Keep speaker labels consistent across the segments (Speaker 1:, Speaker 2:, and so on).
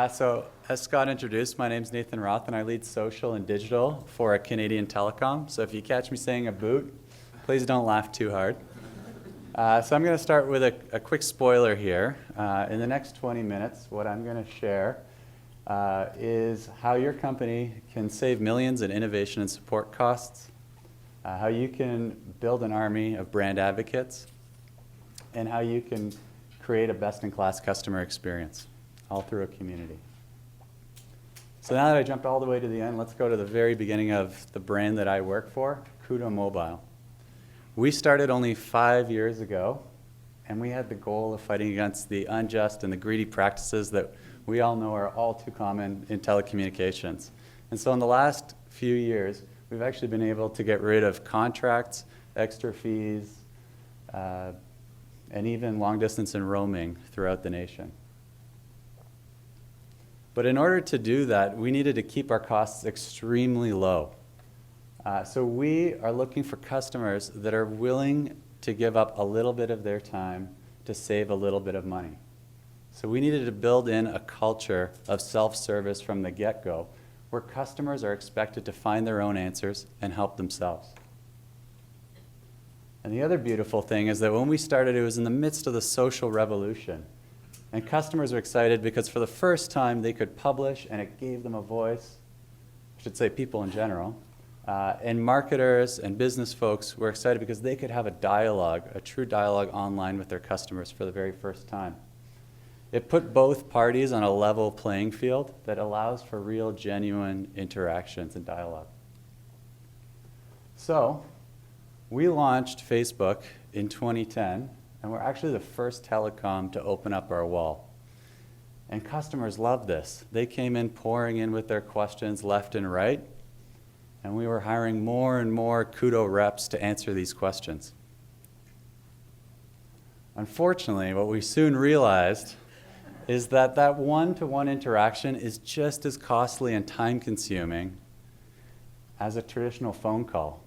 Speaker 1: So as Scott introduced, my name's Nathan Roth, and I lead social and digital for a Canadian telecom. So if you catch me saying a boot, please don't laugh too hard. So I'm going to start with a quick spoiler here. In the next 20 minutes, what I'm going to share is how your company can save millions in innovation and support costs, how you can build an army of brand advocates, and how you can create a best-in-class customer experience, all through a community. So now that I jumped all the way to the end, let's go to the very beginning of the brand that I work for, Koodo Mobile. We started only 5 years ago, and we had the goal of fighting against the unjust and the greedy practices that we all know are all too common in telecommunications. And so in the last few years, we've actually been able to get rid of contracts, extra fees, and even long distance and roaming throughout the nation. But in order to do that, we needed to keep our costs extremely low. So we are looking for customers that are willing to give up a little bit of their time to save a little bit of money. So we needed to build in a culture of self-service from the get-go, where customers are expected to find their own answers and help themselves. And the other beautiful thing is that when we started, it was in the midst of the social revolution. And customers were excited because for the first time they could publish, and it gave them a voice, I should say people in general. And marketers and business folks were excited because they could have a dialogue, a true dialogue online with their customers for the very first time. It put both parties on a level playing field that allows for real, genuine interactions and dialogue. So we launched Facebook in 2010, and we're actually the first telecom to open up our wall. And customers loved this. They came in pouring in with their questions left and right, and we were hiring more and more Koodo reps to answer these questions. Unfortunately, what we soon realized is that that one-to-one interaction is just as costly and time-consuming as a traditional phone call.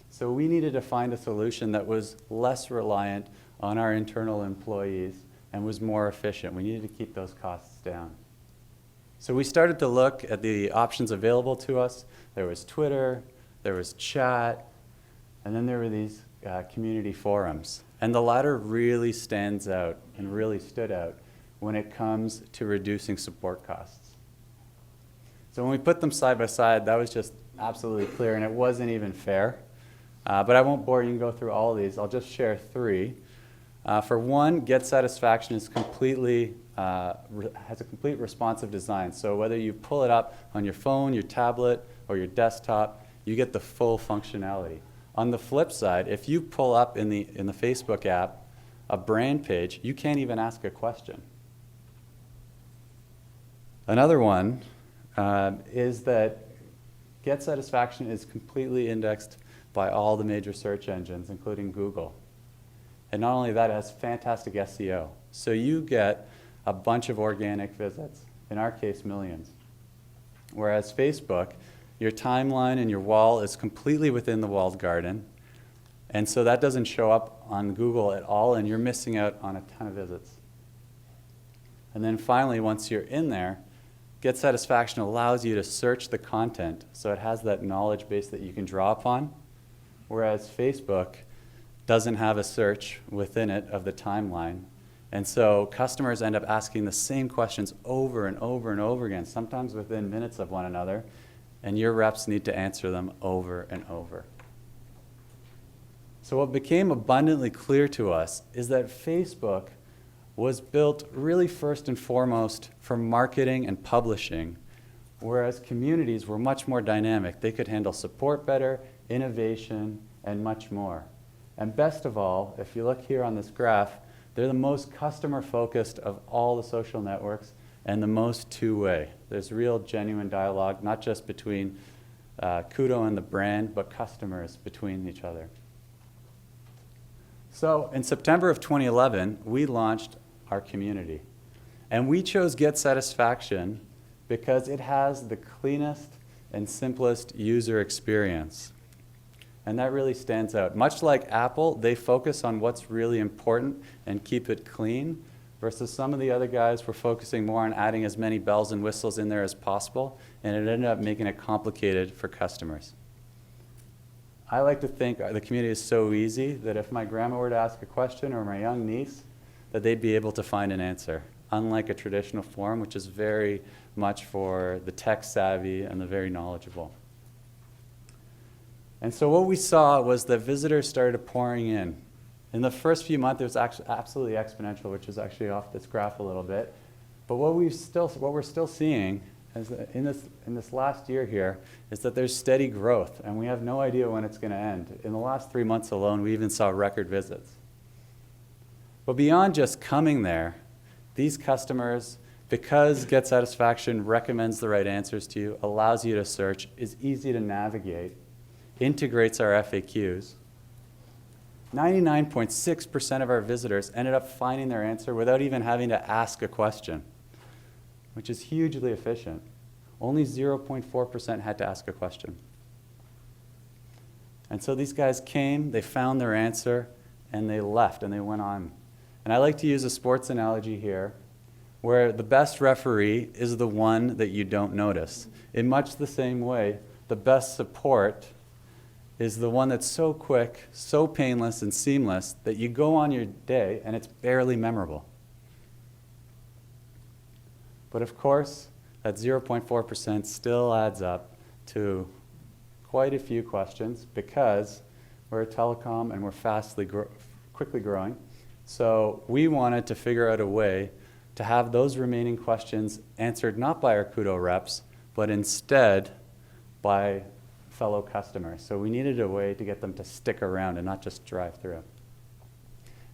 Speaker 1: So we needed to find a solution that was less reliant on our internal employees and was more efficient. We needed to keep those costs down. So we started to look at the options available to us. There was Twitter, there was chat, and then there were these community forums. And the latter really stands out and really stood out when it comes to reducing support costs. So when we put them side by side, that was just absolutely clear, and it wasn't even fair. But I won't bore you and go through all of these. I'll just share three. For one, Get Satisfaction is completely, has a complete responsive design. So whether you pull it up on your phone, your tablet, or your desktop, you get the full functionality. On the flip side, if you pull up in the Facebook app a brand page, you can't even ask a question. Another one is that Get Satisfaction is completely indexed by all the major search engines, including Google. And not only that, it has fantastic SEO. So you get a bunch of organic visits, in our case, millions. Whereas Facebook, your timeline and your wall is completely within the walled garden. And so that doesn't show up on Google at all, and you're missing out on a ton of visits. And then finally, once you're in there, Get Satisfaction allows you to search the content. So it has that knowledge base that you can draw upon. Whereas Facebook doesn't have a search within it of the timeline. And so customers end up asking the same questions over and over and over again, sometimes within minutes of one another, and your reps need to answer them over and over. So what became abundantly clear to us is that Facebook was built really first and foremost for marketing and publishing, whereas communities were much more dynamic. They could handle support better, innovation, and much more. And best of all, if you look here on this graph, they're the most customer-focused of all the social networks and the most two-way. There's real, genuine dialogue, not just between Koodo and the brand, but customers between each other. So in September of 2011, we launched our community. And we chose Get Satisfaction because it has the cleanest and simplest user experience. And that really stands out. Much like Apple, they focus on what's really important and keep it clean, versus some of the other guys were focusing more on adding as many bells and whistles in there as possible, and it ended up making it complicated for customers. I like to think the community is so easy that if my grandma were to ask a question, or my young niece, that they'd be able to find an answer, unlike a traditional forum, which is very much for the tech savvy and the very knowledgeable. And so what we saw was that visitors started pouring in. In the first few months, it was actually absolutely exponential, which is actually off this graph a little bit. But what we're still seeing is in this last year here is that there's steady growth, and we have no idea when it's going to end. In the last 3 months alone, we even saw record visits. But beyond just coming there, these customers, because Get Satisfaction recommends the right answers to you, allows you to search, is easy to navigate, integrates our FAQs, 99.6% of our visitors ended up finding their answer without even having to ask a question, which is hugely efficient. Only 0.4% had to ask a question. And so these guys came, they found their answer, and they left, and they went on. And I like to use a sports analogy here, where the best referee is the one that you don't notice. In much the same way, the best support is the one that's so quick, so painless and seamless that you go on your day and it's barely memorable. But of course, that 0.4% still adds up to quite a few questions because we're a telecom and we're quickly growing. So we wanted to figure out a way to have those remaining questions answered not by our Koodo reps, but instead by fellow customers. So we needed a way to get them to stick around and not just drive through.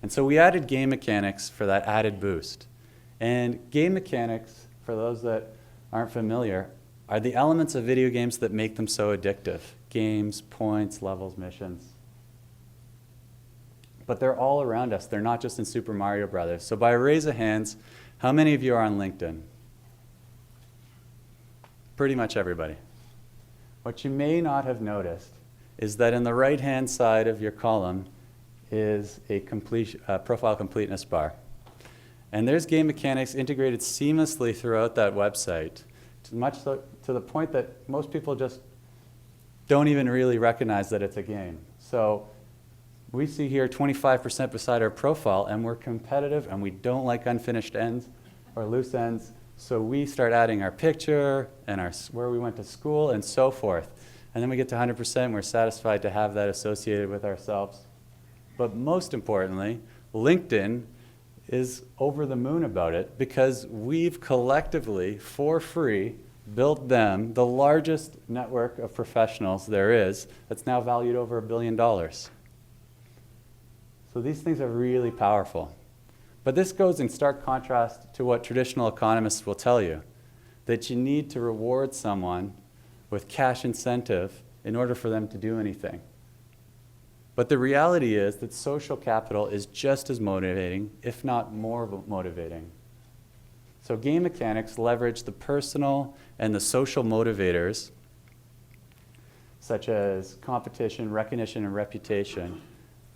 Speaker 1: And so we added game mechanics for that added boost. And game mechanics, for those that aren't familiar, are the elements of video games that make them so addictive. Games, points, levels, missions. But they're all around us. They're not just in Super Mario Brothers. So by a raise of hands, how many of you are on LinkedIn? Pretty much everybody. What you may not have noticed is that in the right-hand side of your column is a profile completeness bar. And there's game mechanics integrated seamlessly throughout that website, to the point that most people just don't even really recognize that it's a game. So we see here 25% beside our profile, and we're competitive, and we don't like unfinished ends or loose ends. So we start adding our picture and where we went to school and so forth. And then we get to 100%, and we're satisfied to have that associated with ourselves. But most importantly, LinkedIn is over the moon about it because we've collectively, for free, built them the largest network of professionals there is that's now valued over $1 billion. So these things are really powerful. But this goes in stark contrast to what traditional economists will tell you, that you need to reward someone with cash incentive in order for them to do anything. But the reality is that social capital is just as motivating, if not more motivating. So game mechanics leverage the personal and the social motivators, such as competition, recognition, and reputation,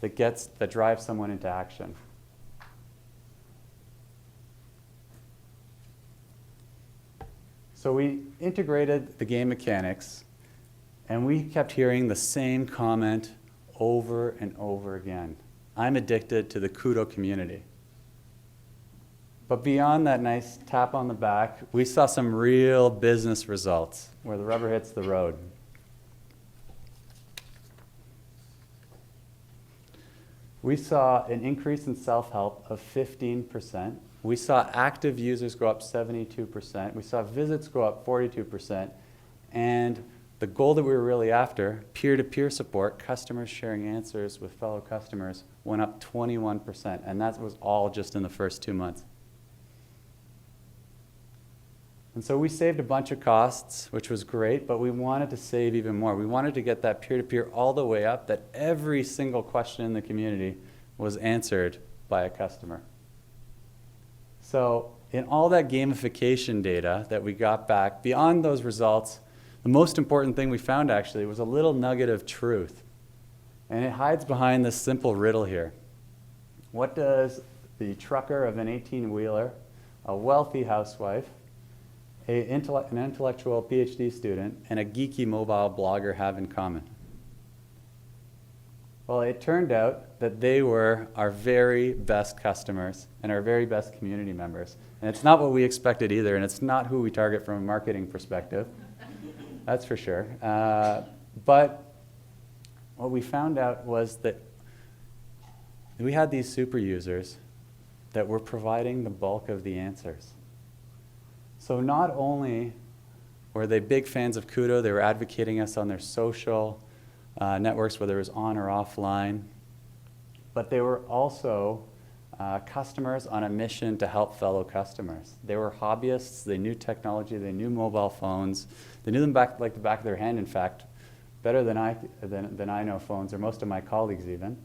Speaker 1: that drives someone into action. So we integrated the game mechanics, and we kept hearing the same comment over and over again. I'm addicted to the Koodo community. But beyond that nice tap on the back, we saw some real business results where the rubber hits the road. We saw an increase in self-help of 15%. We saw active users go up 72%. We saw visits go up 42%. And the goal that we were really after, peer-to-peer support, customers sharing answers with fellow customers, went up 21%. And that was all just in the first 2 months. And so we saved a bunch of costs, which was great, but we wanted to save even more. We wanted to get that peer-to-peer all the way up, that every single question in the community was answered by a customer. So in all that gamification data that we got back, beyond those results, the most important thing we found actually was a little nugget of truth. And it hides behind this simple riddle here. What does the trucker of an 18-wheeler, a wealthy housewife, an intellectual PhD student, and a geeky mobile blogger have in common? Well, it turned out that they were our very best customers and our very best community members. And it's not what we expected either, and it's not who we target from a marketing perspective. That's for sure. But what we found out was that we had these super users that were providing the bulk of the answers. So not only were they big fans of Koodo, they were advocating us on their social networks, whether it was on or offline, but they were also customers on a mission to help fellow customers. They were hobbyists, they knew technology, they knew mobile phones, they knew them like the back of their hand, in fact, better than I know phones, or most of my colleagues even.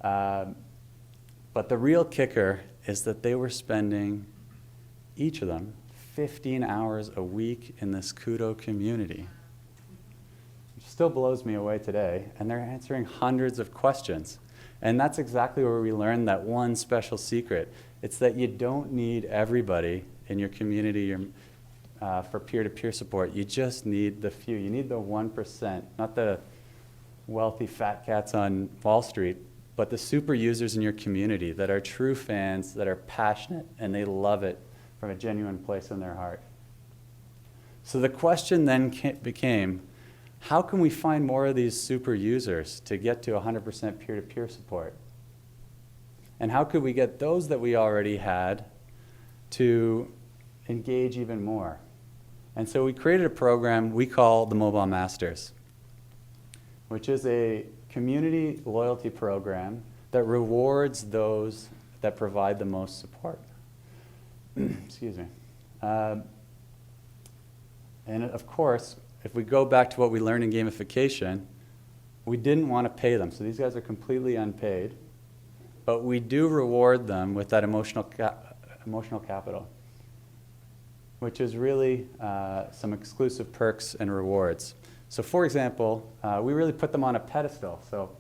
Speaker 1: But the real kicker is that they were spending, each of them, 15 hours a week in this Koodo community. Which still blows me away today, and they're answering hundreds of questions. And that's exactly where we learned that one special secret. It's that you don't need everybody in your community for peer-to-peer support. You just need the few. You need the 1%, not the wealthy fat cats on Wall Street, but the super users in your community that are true fans, that are passionate, and they love it from a genuine place in their heart. So the question then became, how can we find more of these super users to get to 100% peer-to-peer support? And how could we get those that we already had to engage even more? And so we created a program we call the Mobile Masters, which is a community loyalty program that rewards those that provide the most support. Excuse me. And of course, if we go back to what we learned in gamification, we didn't want to pay them. So these guys are completely unpaid. But we do reward them with that emotional capital, which is really some exclusive perks and rewards. So for example, we really put them on a pedestal. So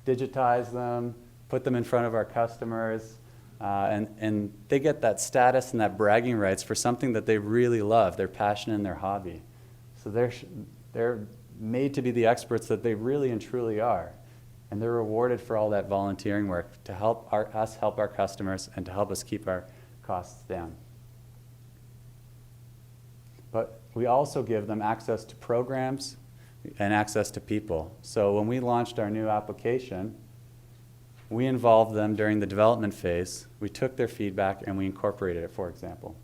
Speaker 1: digitize them, put them in front of our customers, and they get that status and that bragging rights for something that they really love, their passion and their hobby. So they're made to be the experts that they really and truly are. And they're rewarded for all that volunteering work to help us help our customers and to help us keep our costs down. But we also give them access to programs and access to people. So when we launched our new application, we involved them during the development phase. We took their feedback and we incorporated it, for example.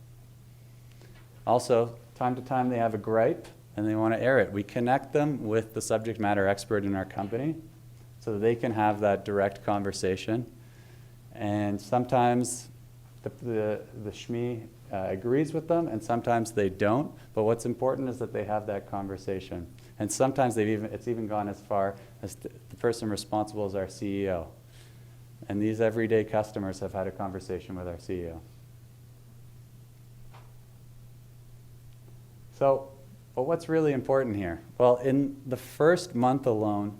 Speaker 1: Also, time to time they have a gripe and they want to air it. We connect them with the subject matter expert in our company so that they can have that direct conversation. And sometimes the SHME agrees with them, and sometimes they don't. But what's important is that they have that conversation. And sometimes it's even gone as far as the person responsible is our CEO. And these everyday customers have had a conversation with our CEO. So, but what's really important here? Well, in the first month alone,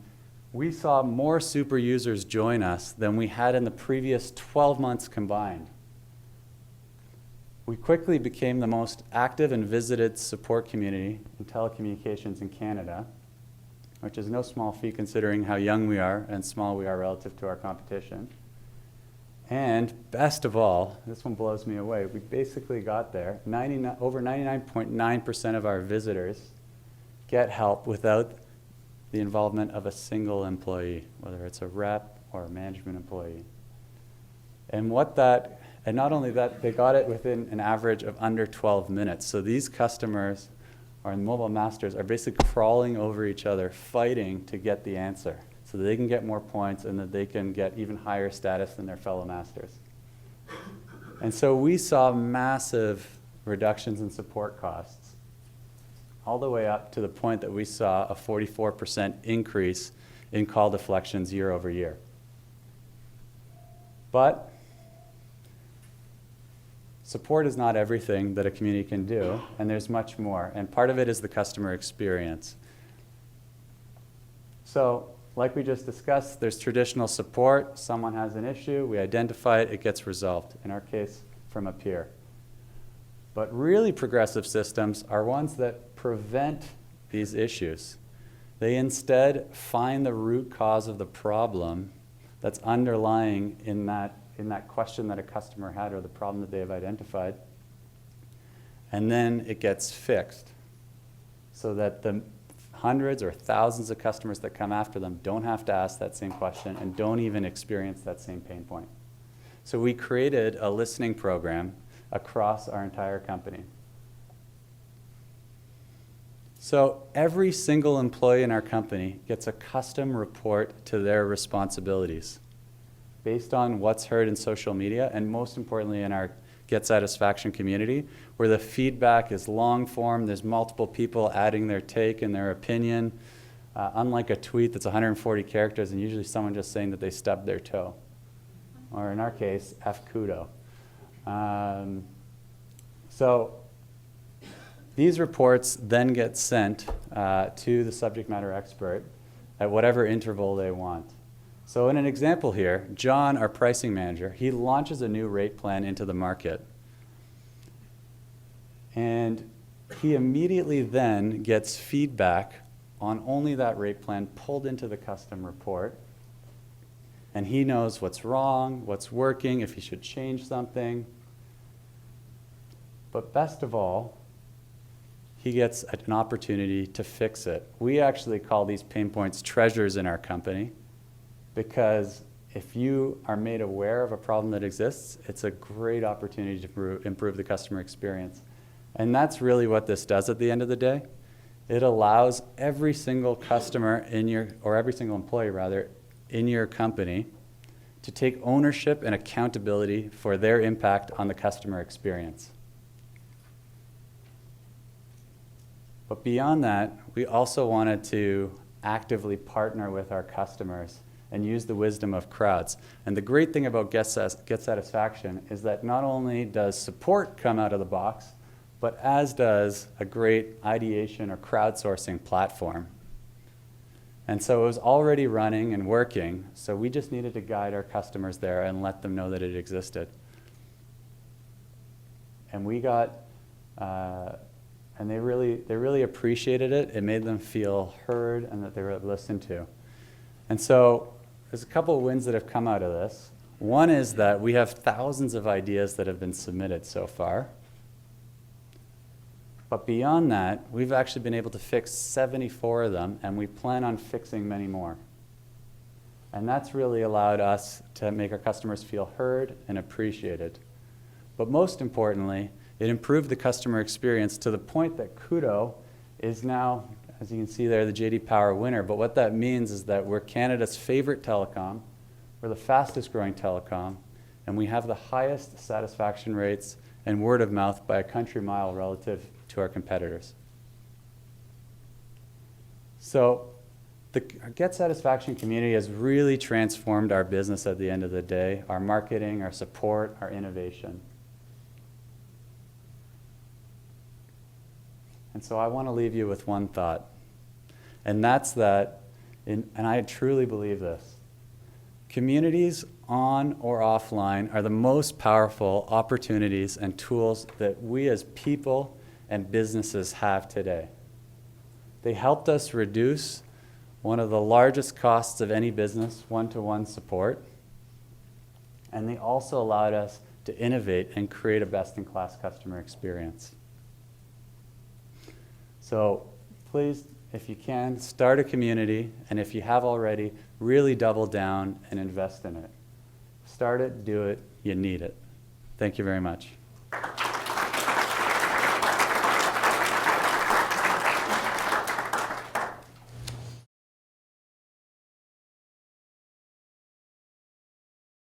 Speaker 1: we saw more super users join us than we had in the previous 12 months combined. We quickly became the most active and visited support community in telecommunications in Canada, which is no small feat considering how young we are and small we are relative to our competition. And best of all, this one blows me away, we basically got there. Over 99.9% of our visitors get help without the involvement of a single employee, whether it's a rep or a management employee. And not only that, they got it within an average of under 12 minutes. So these customers, or mobile masters, are basically crawling over each other, fighting to get the answer, so that they can get more points and that they can get even higher status than their fellow masters. And so we saw massive reductions in support costs, all the way up to the point that we saw a 44% increase in call deflections year over year. But support is not everything that a community can do, and there's much more. And part of it is the customer experience. So like we just discussed, there's traditional support. Someone has an issue, we identify it, it gets resolved, in our case, from a peer. But really progressive systems are ones that prevent these issues. They instead find the root cause of the problem that's underlying in that question that a customer had or the problem that they have identified. And then it gets fixed so that the hundreds or thousands of customers that come after them don't have to ask that same question and don't even experience that same pain point. So we created a listening program across our entire company. So every single employee in our company gets a custom report to their responsibilities based on what's heard in social media, and most importantly in our Get Satisfaction community, where the feedback is long form, there's multiple people adding their take and their opinion, unlike a tweet that's 140 characters and usually someone just saying that they stubbed their toe, or in our case, F Koodo. So these reports then get sent to the subject matter expert at whatever interval they want. So in an example here, John, our pricing manager, he launches a new rate plan into the market. And he immediately then gets feedback on only that rate plan pulled into the custom report. And he knows what's wrong, what's working, if he should change something. But best of all, he gets an opportunity to fix it. We actually call these pain points treasures in our company, because if you are made aware of a problem that exists, it's a great opportunity to improve the customer experience. And that's really what this does at the end of the day. It allows every single customer or every single employee rather, in your company to take ownership and accountability for their impact on the customer experience. But beyond that, we also wanted to actively partner with our customers and use the wisdom of crowds. And the great thing about Get Satisfaction is that not only does support come out of the box, but as does a great ideation or crowdsourcing platform. And so it was already running and working, so we just needed to guide our customers there and let them know that it existed. And we got, and they really appreciated it. It made them feel heard and that they were listened to. And so there's a couple of wins that have come out of this. One is that we have thousands of ideas that have been submitted so far. But beyond that, we've actually been able to fix 74 of them, and we plan on fixing many more. And that's really allowed us to make our customers feel heard and appreciated. But most importantly, it improved the customer experience to the point that Koodo is now, as you can see there, the J.D. Power winner. But what that means is that we're Canada's favorite telecom, we're the fastest growing telecom, and we have the highest satisfaction rates and word of mouth by a country mile relative to our competitors. So our Get Satisfaction community has really transformed our business at the end of the day, our marketing, our support, our innovation. And so I want to leave you with one thought, and that's that, and I truly believe this, communities on or offline are the most powerful opportunities and tools that we as people and businesses have today. They helped us reduce one of the largest costs of any business, one-to-one support, and they also allowed us to innovate and create a best-in-class customer experience. So please, if you can, start a community, and if you have already, really double down and invest in it. Start it, do it, you need it. Thank you very much.